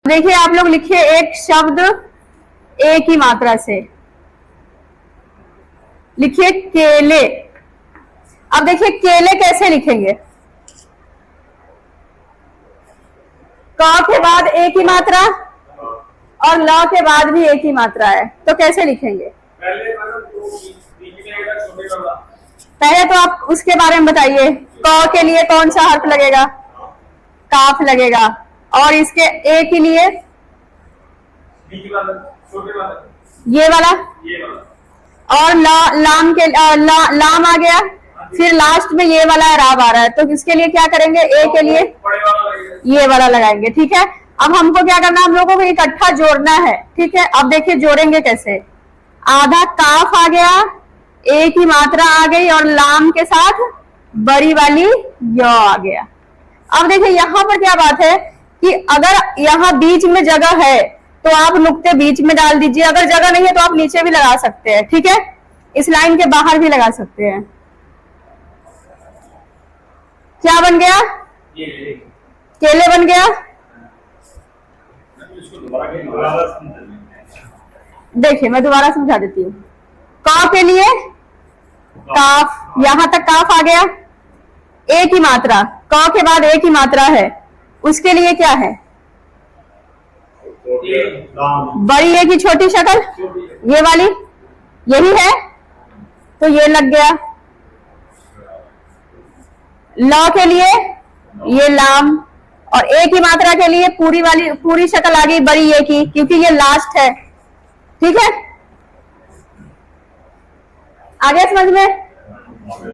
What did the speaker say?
देखिए आप लोग लिखिए एक शब्द एक ही मात्रा से, लिखिए केले। अब देखिए केले कैसे लिखेंगे, क के बाद एक ही मात्रा और ल के बाद भी एक ही मात्रा है, तो कैसे लिखेंगे? पहले तो आप उसके बारे में बताइए, क के लिए कौन सा हर्फ लगेगा? काफ लगेगा। और इसके ए के लिए ये वाला, और लाम के लाम आ गया, फिर लास्ट में ये वाला राब आ रहा है, तो इसके लिए क्या करेंगे? ए के लिए ये वाला लगाएंगे। ठीक है, अब हमको क्या करना है? हम लोगों को इकट्ठा जोड़ना है। ठीक है, अब देखिए जोड़ेंगे कैसे। आधा काफ आ गया, एक ही मात्रा आ गई और लाम के साथ बड़ी वाली य आ गया। अब देखिए यहाँ पर क्या बात है कि अगर यहाँ बीच में जगह है तो आप नुक्ते बीच में डाल दीजिए, अगर जगह नहीं है तो आप नीचे भी लगा सकते हैं। ठीक है, इस लाइन के बाहर भी लगा सकते हैं। क्या बन गया? केले बन गया। देखिए मैं दोबारा समझा देती हूँ। क के लिए काफ, यहां तक काफ आ गया, एक ही मात्रा, क के बाद एक ही मात्रा है, उसके लिए क्या है? बड़ी ए की छोटी शक्ल, ये वाली, यही है, तो ये लग गया। ल के लिए ये लाम, और एक ही मात्रा के लिए पूरी वाली पूरी शक्ल आ गई बड़ी ए की, क्योंकि ये लास्ट है। ठीक है, आ गया समझ में?